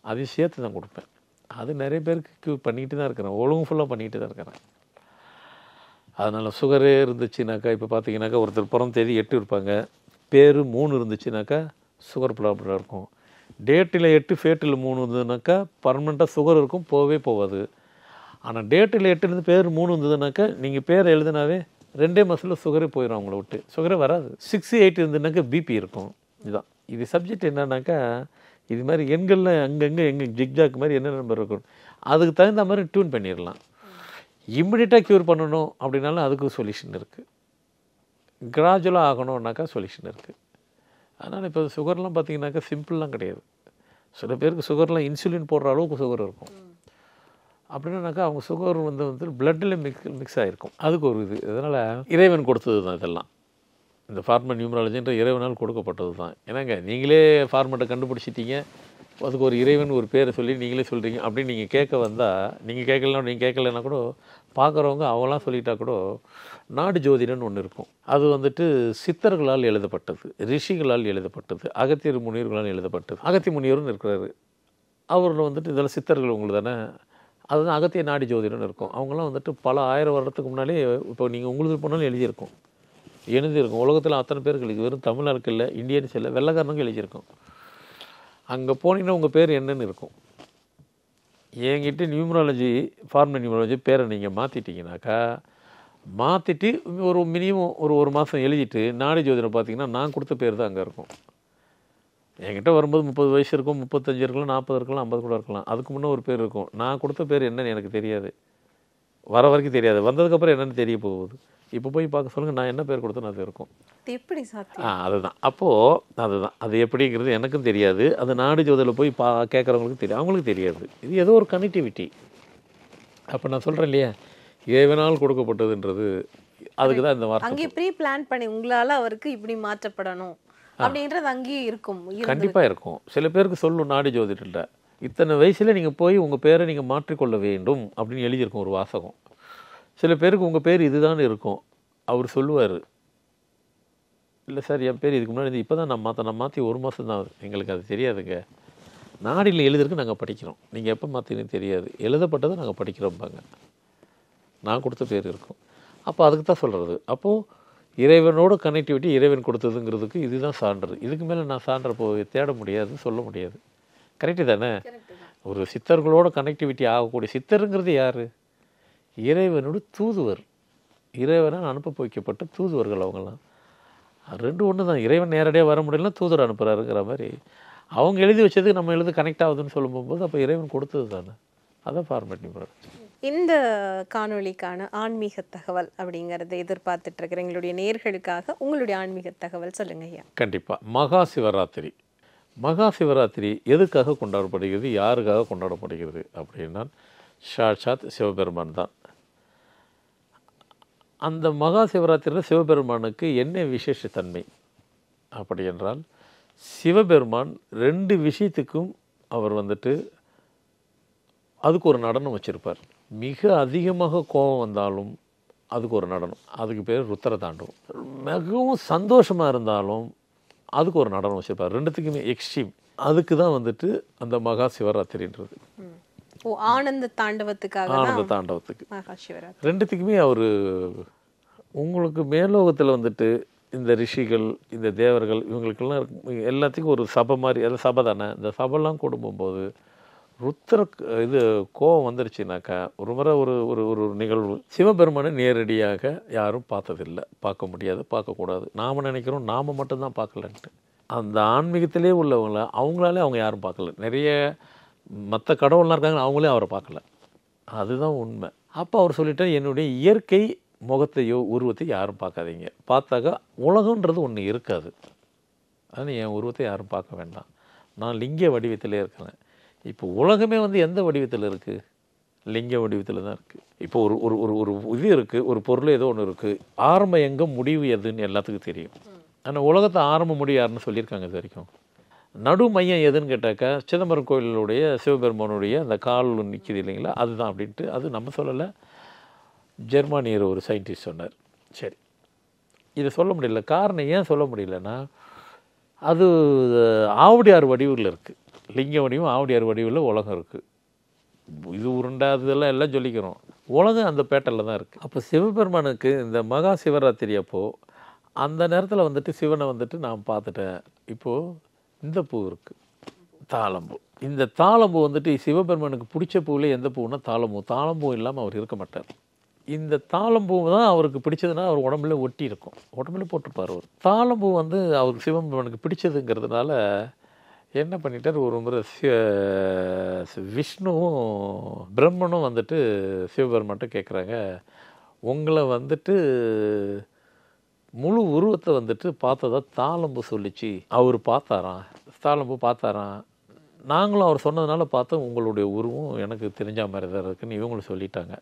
அதையும் சேர்த்து தான் கொடுப்பேன். அது நிறைய பேருக்கு பண்ணிக்கிட்டு தான் இருக்கிறேன், ஒழுங்கு ஃபுல்லாக பண்ணிக்கிட்டு தான் இருக்கிறேன். அதனால் சுகரே இருந்துச்சுனாக்கா, இப்போ பார்த்தீங்கன்னாக்கா ஒருத்தர் பிறந்த தேதி 8 இருப்பாங்க, பேர் 3 இருந்துச்சுனாக்கா சுகர் ப்ராப்ளம் இருக்கும். டேட்டில் 8 ஃபேட்டில் 3 இருந்ததுனாக்கா பர்மனெண்ட்டாக சுகர் இருக்கும், போகவே போகாது. ஆனால் டேட்டில் 8 இருந்து பேர் 3 இருந்ததுனாக்கா நீங்கள் பேர் எழுதினாவே 2 மாதத்தில் சுகரே போயிடும், அவங்கள விட்டு சுகரே வராது. 6, 8 இருந்ததுனாக்கா பிபி இருக்கும். இதுதான் இது சப்ஜெக்ட். என்னன்னாக்கா இது மாதிரி எண்களில் அங்கங்கே ஜிக்ஜாக் மாதிரி என்ன நம்பர் இருக்கும், அதுக்கு தகுந்த மாதிரி டியூன் பண்ணிடலாம். இம்மிடியட்டாக க்யூர் பண்ணணும் அப்படின்னாலும் அதுக்கு சொல்யூஷன் இருக்குது. கிராஜுவலாக ஆகணும்னாக்கா சொல்யூஷன் இருக்குது. அதனால் இப்போ சுகர்லாம் பார்த்திங்கனாக்கா சிம்பிள்லாம் கிடையாது. சில பேருக்கு சுகர்லாம் இன்சுலின் போடுற அளவுக்கு சுகர் இருக்கும். அப்படின்னாக்கா அவங்க சுகர் வந்து பிளட்டில் மிக்ஸ் ஆகிருக்கும். அதுக்கு ஒரு இது. அதனால் இறைவன் கொடுத்தது தான் இதெல்லாம். இந்த ஃபார்மெட் நியூமராலஜின்ற இறைவனால் கொடுக்கப்பட்டது தான். ஏன்னாங்க நீங்களே ஃபார்மெட்டை கண்டுபிடிச்சிட்டீங்க, அதுக்கு ஒரு இறைவன் ஒரு பேரை சொல்லி நீங்களே சொல்கிறீங்க அப்படின்னு நீங்கள் கேட்க வந்தால், நீங்கள் கேட்கலன்னா கூட பார்க்குறவங்க அவங்களாம் சொல்லிட்டா கூட நாடு ஜோதிடன்னு ஒன்று இருக்கும். அது வந்துட்டு சித்தர்களால் எழுதப்பட்டது, ரிஷிகளால் எழுதப்பட்டது, அகத்தியர் முனிவர்களால் எழுதப்பட்டது. அகத்திய முனிவர்னு இருக்கிறாரு, அவரில் வந்துட்டு இதெல்லாம் சித்தர்கள் உங்களுக்கு தானே. அதுதான் அகத்திய நாடி ஜோதிடம்னு இருக்கும். அவங்களாம் வந்துட்டு பல 1000 வருடத்துக்கு முன்னாலே இப்போ நீங்கள் உங்களுக்கு போனாலும் எழுதியிருக்கும். உலகத்தில் அத்தனை பேருக்கு எழுதி, வெறும் தமிழ்நாளுக்கு இல்லை, இந்தியன்ஸ் இல்லை, வெள்ளைக்காரனுக்கு எழுதியிருக்கும். அங்கே போனீங்கன்னா உங்கள் பேர் என்னன்னு இருக்கும். என்கிட்ட நியூமராலஜி ஃபார்மெட் நியூமராலஜி பேரை நீங்கள் மாற்றிட்டீங்கன்னாக்கா, மாற்றிட்டு ஒரு மினிமம் ஒரு மாதம் எழுதிட்டு நாடி ஜோதிடம் பார்த்தீங்கன்னா நான் கொடுத்த பேர் தான் அங்கே இருக்கும். என்கிட்ட வரும்போது 30 வயசு இருக்கும், 35 இருக்கலாம், 40 இருக்கலாம், 50 கூட இருக்கலாம். அதுக்கு முன்னே ஒரு பேர் இருக்கும். நான் கொடுத்த பேர் என்னன்னு எனக்கு தெரியாது, வர வரைக்கும் தெரியாது. வந்ததுக்கப்புறம் என்னென்னு தெரிய போகுது. இப்போ போய் பார்க்க சொல்லுங்கள், நான் என்ன பேர் கொடுத்தேன்னு அது இருக்கும். எப்படி சாத்தியம்? அதுதான். அதுதான் அது எப்படிங்கிறது எனக்கும் தெரியாது. அது நாடு ஜோதியில் போய் கேட்குறவங்களுக்கு தெரியும், அவங்களுக்கு தெரியாது. இது ஏதோ ஒரு கனெக்டிவிட்டி. அப்போ நான் சொல்கிறேன் இல்லையா, இறைவனால் கொடுக்கப்பட்டதுன்றது, அதுக்கு தான் இந்த வார்த்தை. அங்கே ப்ரீ பிளான் பண்ணி உங்களால் அவருக்கு இப்படி மாற்றப்படணும் அப்படின்றது அங்கேயே இருக்கும். கண்டிப்பாக இருக்கும். சில பேருக்கு சொல்லும் நாடி ஜோதிடர்கிட்ட, இத்தனை வயசில் நீங்கள் போய் உங்கள் பேரை நீங்கள் மாற்றிக்கொள்ள வேண்டும் அப்படின்னு எழுதியிருக்கும் ஒரு வாசகம். சில பேருக்கு உங்கள் பேர் இதுதான் இருக்கும். அவர் சொல்லுவார், இல்லை சார் என் பேர் இதுக்கு முன்னாடி இப்போ தான் நான் மாற்றி 1 மாதம் தான் ஆகுது, எங்களுக்கு அது தெரியாதுங்க. நாடியில் எழுதிருக்கு நாங்கள் படிக்கிறோம், நீங்கள் எப்போ மாற்றினு தெரியாது, எழுதப்பட்டதை நாங்கள் படிக்கிறோம்பாங்க. நான் கொடுத்த பேர் இருக்கும். அப்போ அதுக்கு தான் சொல்கிறது. அப்போது இறைவனோட கனெக்டிவிட்டி இறைவன் கொடுத்ததுங்கிறதுக்கு இதுதான் சான்று. இதுக்கு மேலே நான் சான்றை போய் தேட முடியாது, சொல்ல முடியாது. கரெக்டு தானே? ஒரு சித்தர்களோட கனெக்டிவிட்டி ஆகக்கூடிய சித்தருங்கிறது யார்? இறைவனோட தூதுவர், இறைவனால் அனுப்ப வைக்கப்பட்ட தூதுவர்கள் அவங்களாம். ரெண்டு ஒன்று தான். இறைவன் நேரடியாக வர முடியலன்னா தூதர் அனுப்புகிறாருங்கிற மாதிரி அவங்க எழுதி வச்சதுக்கு நம்ம எழுதி கனெக்ட் ஆகுதுன்னு சொல்லும் போது அப்போ இறைவன் கொடுத்தது தானே. அதான் ஃபார்மேட். இந்த காணொளிக்கான ஆன்மீக தகவல் அப்படிங்கிறத எதிர்பார்த்துட்டு இருக்கிற எங்களுடைய நேயர்களுக்காக உங்களுடைய ஆன்மீக தகவல் சொல்லுங்க ஐயா. கண்டிப்பாக. மகா சிவராத்திரி. மகா சிவராத்திரி எதுக்காக கொண்டாடப்படுகிறது, யாருக்காக கொண்டாடப்படுகிறது அப்படின்னா சாட்சாத் சிவபெருமான் தான். அந்த மகா சிவராத்திரியில் சிவபெருமானுக்கு என்ன விசேஷத்தன்மை அப்படி என்றால், சிவபெருமான் 2 விஷயத்துக்கும் அவர் வந்துட்டு அதுக்கு ஒரு நடனம் வச்சுருப்பார். மிக அதிகமாக கோபம் வந்தாலும் அதுக்கு ஒரு நடனம், அதுக்கு பேர் ருத்ர தாண்டவம். மிகவும் சந்தோஷமாக இருந்தாலும் அதுக்கு ஒரு நடனம் வச்சுருப்பார். 2த்துக்குமே எக்ஸ்ட்ரீம். அதுக்கு தான் வந்துட்டு அந்த மகா சிவராத்திரின்றது. ஆனந்த தாண்டவத்துக்காக, ஆனந்த தாண்டவத்துக்கு மகா சிவராத்திரி. 2த்துக்குமே அவர் உங்களுக்கு மேலோகத்தில் வந்துட்டு இந்த ரிஷிகள், இந்த தேவர்கள், இவங்களுக்கெல்லாம் எல்லாத்துக்கும் ஒரு சபை மாதிரி, அது சபை தானே. இந்த சபைலாம் கொடுக்கும்போது ருத்ர இது கோவம் வந்துருச்சுனாக்கா ஒரு முறை ஒரு ஒரு ஒரு நிகழ்வு, சிவபெருமானை நேரடியாக யாரும் பார்த்ததில்லை, பார்க்க முடியாது, பார்க்கக்கூடாது. நாம் நினைக்கிறோம் நாம் மட்டும்தான் பார்க்கலன்ட்டு. அந்த ஆன்மீகத்திலே உள்ளவங்கள அவங்களாலே அவங்க யாரும் பார்க்கல. நிறைய மற்ற கடவுள்லாம் இருக்காங்க, அவங்களே அவரை பார்க்கல. அதுதான் உண்மை. அப்போ அவர் சொல்லிட்டார், என்னுடைய இயற்கை முகத்தையோ உருவத்தை யாரும் பார்க்காதீங்க. பார்த்தாக்கா உலகன்றது ஒன்று இருக்காது. அதனால் என் உருவத்தை யாரும் பார்க்க வேண்டாம். நான் லிங்க வடிவத்திலே இருக்கிறேன். இப்போ உலகமே வந்து எந்த வடிவத்தில் இருக்குது? லிங்க வடிவத்தில் தான் இருக்குது. இப்போ ஒரு ஒரு ஒரு ஒரு இது இருக்குது, ஒரு பொருள் ஏதோ ஒன்று இருக்குது. ஆரம்பம் எங்கே, முடிவு எதுன்னு எல்லாத்துக்கும் தெரியும். ஆனால் உலகத்தை ஆரம்ப முடிவு யாருன்னு சொல்லியிருக்காங்க இது வரைக்கும்? நடு மையம் எதுன்னு கேட்டாக்கா சிதம்பரம் கோயிலுடைய சிவபெருமானுடைய அந்த கால் நிற்கிது இல்லைங்களா, அதுதான் அப்படின்ட்டு. அது நம்ம சொல்லலை, ஜெர்மானியர் ஒரு சயின்டிஸ்ட் சொன்னார். சரி, இதை சொல்ல முடியல. காரணம் ஏன் சொல்ல முடியலன்னா, அது ஆவுடையார் வடிவில் இருக்குது. லிங்க வடிவம் ஆவுடையார் வடிவில் உலகம் இருக்குது. இது உருண்டாததெல்லாம் எல்லாம் சொல்லிக்கிறோம். உலகம் அந்த பேட்டரில் தான் இருக்குது. அப்போ சிவபெருமானுக்கு இந்த மகா சிவராத்திரி அப்போது அந்த நேரத்தில் வந்துட்டு சிவனை வந்துட்டு நான் பார்த்துட்டேன். இப்போது இந்த பூ இருக்குது, தாளம்பூ. இந்த தாளம்பூ வந்துட்டு சிவபெருமானுக்கு பிடிச்ச பூவில் எந்த பூன்னா தாளம்பூ. தாளம்பூ இல்லாமல் அவர் இருக்க மாட்டார். இந்த தாளம்பூ தான் அவருக்கு பிடிச்சதுன்னா அவர் உடம்புல ஒட்டி இருக்கும், உடம்புல போட்டிருப்பார் அவர். தாளம்பூ வந்து அவருக்கு சிவபெருமானுக்கு பிடிச்சதுங்கிறதுனால என்ன பண்ணிட்டார், ஒரு முறை விஷ்ணுவும் பிரம்மனும் வந்துட்டு சிவபெருமான்கிட்ட கேட்குறாங்க, உங்களை வந்துட்டு முழு உருவத்தை வந்துட்டு பார்த்ததா தாளம்பூ சொல்லிச்சு. அவர் பார்த்தாராம், தாளம்பூ பார்த்தாராம். நாங்களும் அவர் சொன்னதுனால பார்த்தோம், உங்களுடைய உருவம் எனக்கு தெரிஞ்ச மாதிரி தான் இருக்குன்னு இவங்களும் சொல்லிட்டாங்க.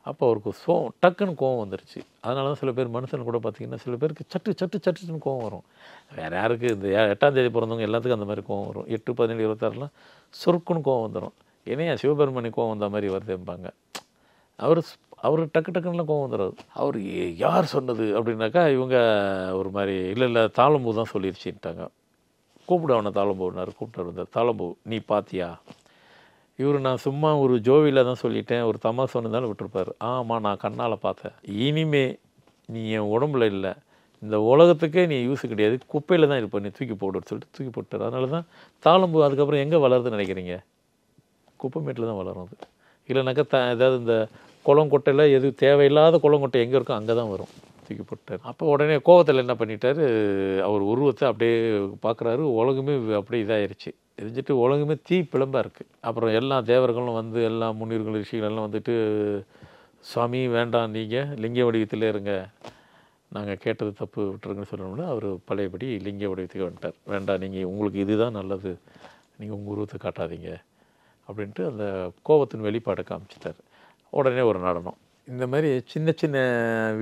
அப்போ அவருக்கு டக்குன்னு கோவம் வந்துருச்சு. அதனால தான் சில பேர் மனுஷன் கூட பார்த்திங்கன்னா சில பேருக்கு சட்டுன்னு கோவம் வரும். வேறு யாருக்கு இந்த 8ஆம் தேதி பிறந்தவங்க எல்லாத்துக்கும் அந்த மாதிரி கோவம் வரும். 8, 17, 26லாம் சொருக்குன்னு கோவம் வந்துடும். ஏன்னா சிவபெருமானி கோவம் வந்த மாதிரி வருதும்பாங்க. அவர் டக்குன்னுலாம் கோவம் வந்துடாது. அவர் யார் சொன்னது அப்படின்னாக்கா இவங்க ஒரு மாதிரி இல்லை தாளம்பூ தான் சொல்லிடுச்சுட்டாங்க. கூப்பிடு அவனை தாளம்பூனார். கூப்பிட்டு வந்தார். தாளம்பூ நீ பார்த்தியா? இவர் நான் சும்மா ஒரு ஜோவியில் தான் சொல்லிட்டேன், ஒரு தமா சொன்னதாலும் விட்டுருப்பார். ஆமாம் நான் கண்ணால் பார்த்தேன். இனிமே நீ என் உடம்புல இல்லை, இந்த உலகத்துக்கே நீ யூஸ் கிடையாது, குப்பையில் தான் இருப்ப, நீ தூக்கி போடுன்னு சொல்லிட்டு தூக்கி போட்டார். அதனால தான் தாளம்பூ அதுக்கப்புறம் எங்கே வளருதுன்னு நினைக்கிறீங்க? குப்பைமேட்டில் தான் வளரும். அது இல்லைனாக்கா ஏதாவது இந்த குளங்கொட்டையில் எது தேவையில்லாத குளங்கொட்டை எங்கே இருக்கோ அங்கே தான் வரும். தூக்கி போட்டார். அப்போ உடனே கோவத்தில் என்ன பண்ணிட்டார், அவர் உருவத்தை அப்படியே பார்க்குறாரு. உலகமே அப்படியே இதாகிருச்சு. எரிஞ்சிட்டு உலகமே தீ பிளம்பாக இருக்குது. அப்புறம் எல்லா தேவர்களும் வந்து எல்லா முனிவர்கள் ரிஷிகளெல்லாம் வந்துட்டு, சுவாமி வேண்டாம், நீங்கள் லிங்க வடிவத்திலே இருங்க, நாங்கள் கேட்டது தப்பு, விட்டுருங்கன்னு சொல்லணும்னா அவர் பழையபடி லிங்க வடிவத்துக்கு வந்துட்டார். வேண்டாம், நீங்கள் உங்களுக்கு இதுதான் நல்லது, நீங்கள் உங்கள் உருவத்தை காட்டாதீங்க அப்படின்ட்டு அந்த கோபத்தின் வெளிப்பாடை காமிச்சிட்டார். உடனே ஒரு நடனம். இந்த மாதிரி சின்ன சின்ன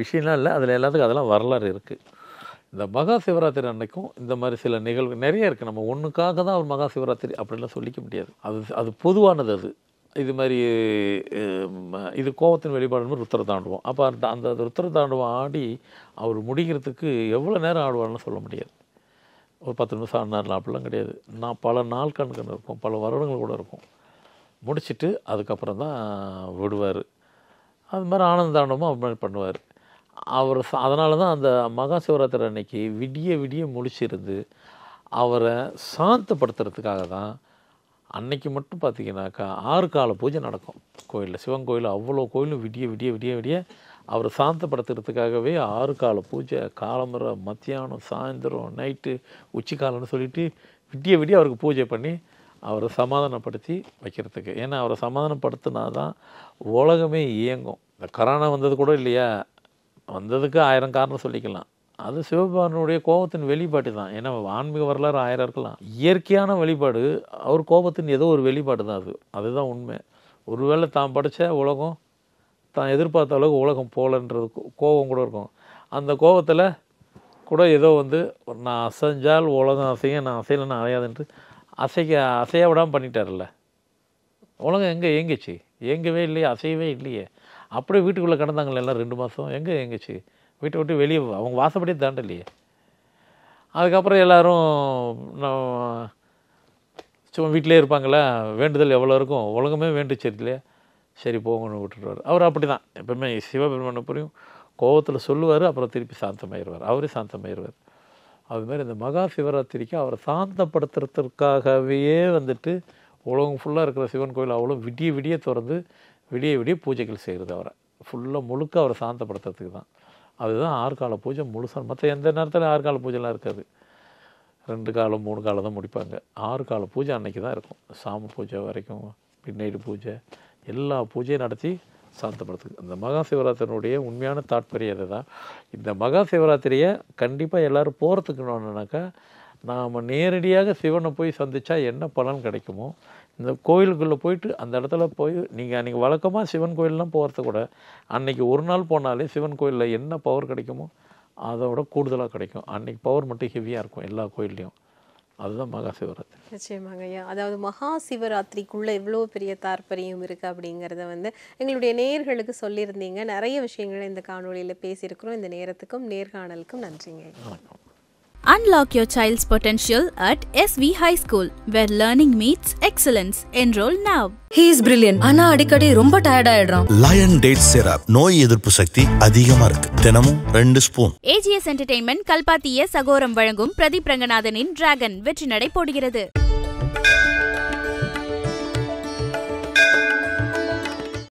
விஷயம்லாம் இல்லை, அதில் எல்லாத்துக்கும் அதெல்லாம் வரலாறு இருக்குது. இந்த மகா சிவராத்திரி அன்னைக்கும் இந்த மாதிரி சில நிகழ்வு நிறைய இருக்குது. நம்ம ஒன்றுக்காக தான் ஒரு மகா சிவராத்திரி அப்படின்லாம் சொல்லிக்க முடியாது. அது பொதுவானது. அது இது மாதிரி இது கோபத்தின் வெளிப்பாடு ருத்ர தாண்டவம். அப்போ அந்த ருத்ர தாண்டவம் ஆடி அவர் முடிக்கிறதுக்கு எவ்வளோ நேரம் ஆடுவார்னு சொல்ல முடியாது. ஒரு 10 நிமிஷம் ஆடினார்லாம் அப்படிலாம் கிடையாது. பல நாள் கணக்கு இருக்கும், பல வருடங்கள் கூட இருக்கும். முடிச்சுட்டு அதுக்கப்புறம் தான் விடுவார். அது மாதிரி ஆனந்தாண்டமும் அது மாதிரி பண்ணுவார். அவர் அதனால தான் அந்த மகா சிவராத்திரி அன்னைக்கு விடிய விடிய முழிச்சிருந்து அவரை சாந்தப்படுத்துறதுக்காக தான் அன்னைக்கு மட்டும் பார்த்திங்கனாக்கா 6 கால பூஜை நடக்கும் கோயிலில். சிவன் கோயில் அவ்வளோ கோயிலும் விடிய விடிய விடிய விடிய அவரை சாந்தப்படுத்துறதுக்காகவே 6 கால பூஜை, காலம்பரை, மத்தியானம், சாயந்தரம், நைட்டு, உச்சிக்காலம்னு சொல்லிட்டு விடிய விடிய அவருக்கு பூஜை பண்ணி அவரை சமாதானப்படுத்தி வைக்கிறதுக்கு. ஏன்னா அவரை சமாதானப்படுத்தினா தான் உலகமே இயங்கும். இந்த கொரோனா வந்தது கூட இல்லையா, வந்ததுக்கு 1000 காரணம் சொல்லிக்கலாம். அது சிவபெருமானுடைய கோபத்தின் வெளிப்பாடு தான். ஏன்னா ஆன்மீக வரலாறு 1000 இருக்கலாம். இயற்கையான வெளிப்பாடு அவர் கோபத்தின் ஏதோ ஒரு வெளிப்பாடு தான் அதுதான் உண்மை. ஒருவேளை தான் படித்த உலகம் தான் எதிர்பார்த்த அளவுக்கு உலகம் போகலன்றது கோபம் கூட இருக்கும். அந்த கோபத்தில் கூட ஏதோ நான் அசைஞ்சால் உலகம் அசைய, நான் அசையலைன்னு அசையாதுன்ட்டு அசைய விடாமல் பண்ணிட்டார்ல. உலகம் எங்கே இயங்கிச்சு? இயங்கவே இல்லையே, அசையவே இல்லையே. அப்படியே வீட்டுக்குள்ளே கிடந்தாங்களே எல்லாம் 2 மாதம். எங்கே இயங்கிச்சு? வீட்டை விட்டு வெளியே அவங்க வாசப்படியே தாண்டலையே. அதுக்கப்புறம் எல்லோரும் சும்மா வீட்டிலே இருப்பாங்களா, வேண்டுதல் எவ்வளோ இருக்கும், உலகமே வேண்டுச்சு இல்லையா, சரி போங்கன்னு விட்டுருவார். அவர் அப்படி தான் எப்பவுமே சிவபெருமானை புரியும். கோபத்தில் சொல்லுவார், அப்புறம் திருப்பி சாந்தமாயிடுவார். அவரே சாந்தமாயிடுவார். அதுமாதிரி இந்த மகா சிவராத்திரிக்கு அவரை சாந்தப்படுத்துறதுக்காகவே உலகம் ஃபுல்லாக இருக்கிற சிவன் கோயில் அவ்வளோ விடிய விடிய திறந்து விடிய விடிய பூஜைகள் செய்கிறது. அவரை ஃபுல்லாக முழுக்க அவரை சாந்தப்படுத்துறதுக்கு தான். அதுதான் 6 கால பூஜை முழுசாக. மற்ற எந்த நேரத்தில் 6 கால பூஜைலாம் இருக்காது. 2 காலம் 3 காலம் தான் முடிப்பாங்க. 6 கால பூஜை அன்னைக்கு தான் இருக்கும். சாமி பூஜை வரைக்கும், பின்னைடு பூஜை, எல்லா பூஜையும் நடத்தி சாந்தப்படுத்துது. இந்த மகா சிவராத்திரியினுடைய உண்மையான தாற்பயம் தான். இந்த மகா சிவராத்திரியை கண்டிப்பாக எல்லோரும் போகிறதுக்குனாக்கா, நாம் நேரடியாக சிவனை போய் சந்தித்தா என்ன பலன் கிடைக்குமோ, இந்த கோயிலுக்குள்ளே போயிட்டு அந்த இடத்துல போய் நீங்கள் வழக்கமாக சிவன் கோயிலெலாம் போகிறது கூட அன்றைக்கி ஒரு நாள் போனாலே சிவன் கோயிலில் என்ன பவர் கிடைக்குமோ அதோட கூடுதலாக கிடைக்கும். அன்றைக்கி பவர் மட்டும் ஹெவியாக இருக்கும் எல்லா கோயில்லையும். அதுதான் மகா சிவராத்திரி. நிச்சயமாங்க ஐயா. அதாவது மகா சிவராத்திரிக்குள்ளே எவ்வளோ பெரிய தாற்பயம் இருக்குது அப்படிங்கிறத எங்களுடைய நேயர்களுக்கு சொல்லியிருந்தீங்க. நிறைய விஷயங்களை இந்த காணொலியில் பேசியிருக்கிறோம். இந்த நேரத்துக்கும் நேர்காணலுக்கும் நன்றிங்க. வணக்கம். Unlock your child's potential at SV High School, where learning meets excellence. Enroll now. He is brilliant. ஆனா அடிக்கடி ரொம்ப டயர்ட் ஆயிடுறான். லயன் டேட் சிரப் நோய் எதிர்ப்பு சக்தி அதிகமா இருக்கு. தினமும் 2 ஸ்பூன். AGS Entertainment கல்பாத்திய சகோரம் வழங்கும் பிரதீப் ரங்கநாதனின் டிராகன் வெற்றி நடை போடுகிறது.